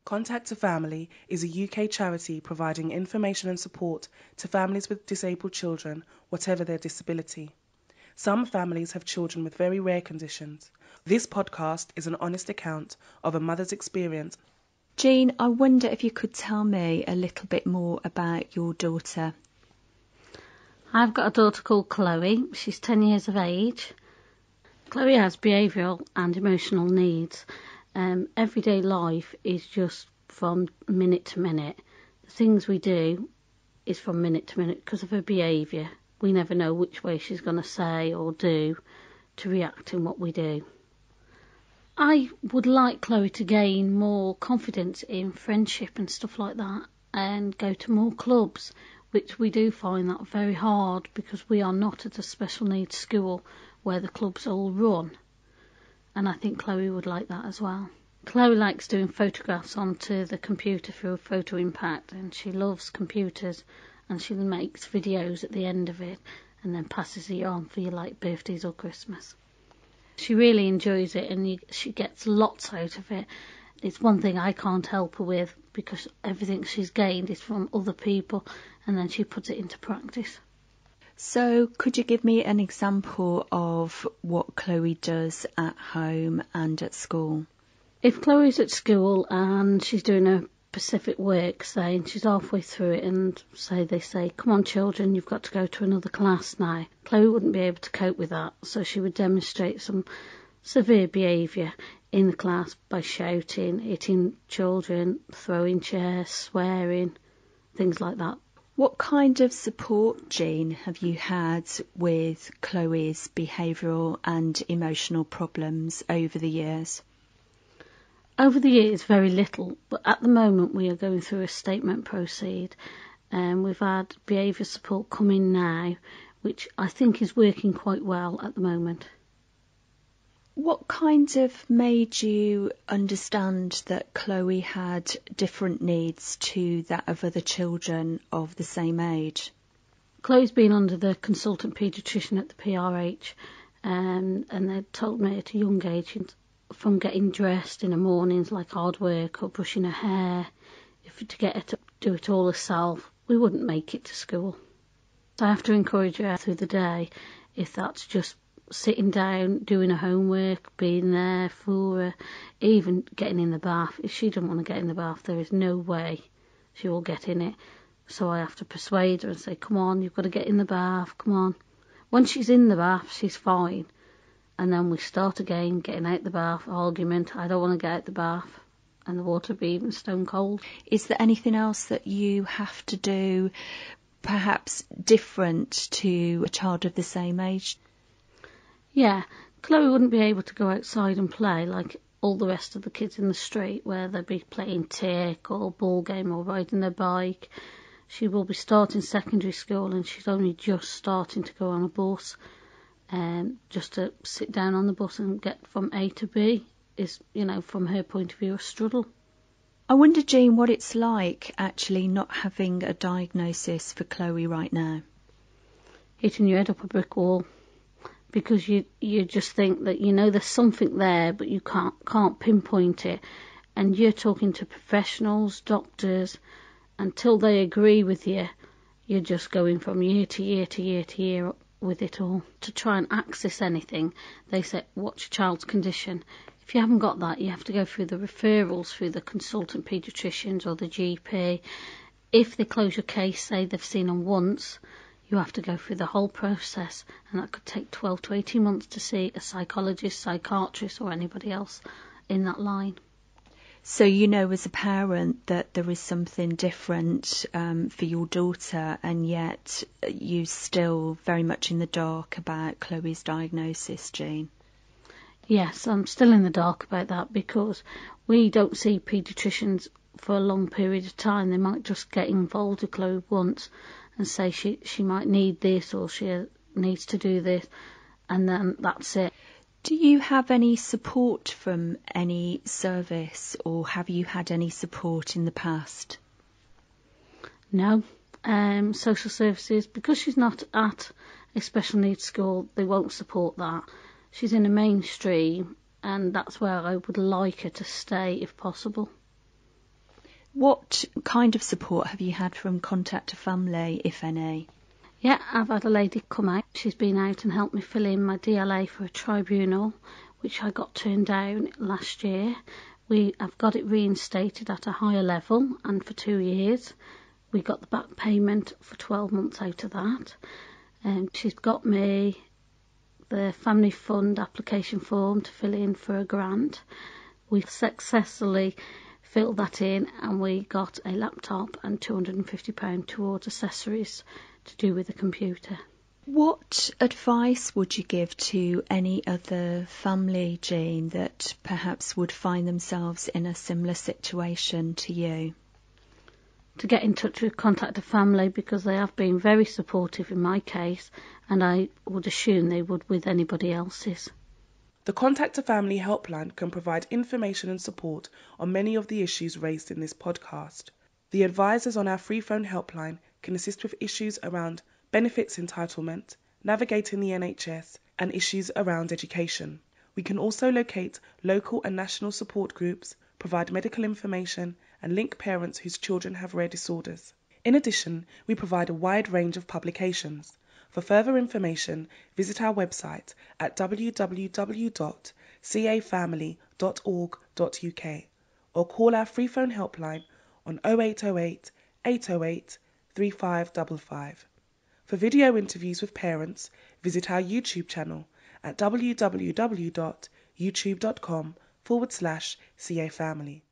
Contact a Family is a UK charity providing information and support to families with disabled children, whatever their disability. Some families have children with very rare conditions. This podcast is an honest account of a mother's experience. Jean, I wonder if you could tell me a little bit more about your daughter. I've got a daughter called Chloe. She's 10 years of age. Chloe has behavioural and emotional needs. Everyday life is just from minute to minute. The things we do is from minute to minute because of her behaviour. We never know which way she's going to say or do to react in what we do. I would like Chloe to gain more confidence in friendship and stuff like that and go to more clubs, which we do find that very hard because we are not at a special needs school where the clubs all run. And I think Chloe would like that as well. Chloe likes doing photographs onto the computer through Photo Impact, and she loves computers, and she makes videos at the end of it and then passes it on for your like birthdays or Christmas. She really enjoys it and she gets lots out of it. It's one thing I can't help her with because everything she's gained is from other people and then she puts it into practice. So could you give me an example of what Chloe does at home and at school? If Chloe's at school and she's doing her specific work, say, and she's halfway through it and they say, come on children, you've got to go to another class now. Chloe wouldn't be able to cope with that, so she would demonstrate some severe behaviour in the class by shouting, hitting children, throwing chairs, swearing, things like that. What kind of support, Jean, have you had with Chloe's behavioural and emotional problems over the years? Over the years, very little, but at the moment we are going through a statement proceed, and we've had behaviour support come in now, which I think is working quite well at the moment. What kind of made you understand that Chloe had different needs to that of other children of the same age? Chloe's been under the consultant paediatrician at the PRH, and they told me at a young age, from getting dressed in the mornings like hard work or brushing her hair, to get her to do it all herself, we wouldn't make it to school. So I have to encourage her through the day, if that's just sitting down, doing her homework, being there for her, even getting in the bath. If she doesn't want to get in the bath, there is no way she will get in it. So I have to persuade her and say, come on, you've got to get in the bath, come on. Once she's in the bath, she's fine. And then we start again, getting out the bath, argument, I don't want to get out the bath, and the water be even stone cold. Is there anything else that you have to do, perhaps different to a child of the same age? Yeah, Chloe wouldn't be able to go outside and play like all the rest of the kids in the street where they'd be playing tick or ball game or riding their bike. She will be starting secondary school and she's only just starting to go on a bus. Just to sit down on the bus and get from A to B is, from her point of view, a struggle. I wonder, Jean, what it's like actually not having a diagnosis for Chloe right now. Hitting your head up a brick wall. Because you just think that, there's something there, but you can't pinpoint it. And you're talking to professionals, doctors, until they agree with you, you're just going from year to year to year to year with it all. To try and access anything, they say, what's your child's condition? If you haven't got that, you have to go through the referrals through the consultant paediatricians or the GP. If they close your case, say they've seen them once, you have to go through the whole process, and that could take 12 to 18 months to see a psychologist, psychiatrist or anybody else in that line. So as a parent that there is something different for your daughter, and yet you're still very much in the dark about Chloe's diagnosis, Jean? Yes, I'm still in the dark about that because we don't see paediatricians for a long period of time. They might just get involved with Chloe once and say she might need this or she needs to do this, and then that's it. Do you have any support from any service, or have you had any support in the past? No. Social services, because she's not at a special needs school, they won't support that. She's in a mainstream, and that's where I would like her to stay if possible. What kind of support have you had from Contact a Family, if any? Yeah, I've had a lady come out. She's been out and helped me fill in my DLA for a tribunal, which I got turned down last year. I've got it reinstated at a higher level, and for 2 years. We got the back payment for 12 months out of that. She's got me the family fund application form to fill in for a grant. We successfully filled that in, and we got a laptop and £250 towards accessories to do with the computer. What advice would you give to any other family, Jean, that perhaps would find themselves in a similar situation to you? To get in touch with Contact a Family, because they have been very supportive in my case, and I would assume they would with anybody else's. The Contact a Family helpline can provide information and support on many of the issues raised in this podcast. The advisors on our freephone helpline can assist with issues around benefits entitlement, navigating the NHS, and issues around education. We can also locate local and national support groups, provide medical information, and link parents whose children have rare disorders. In addition, we provide a wide range of publications. For further information, visit our website at www.cafamily.org.uk or call our freephone helpline on 0808 808 3555. For video interviews with parents, visit our YouTube channel at www.youtube.com/CAFamily.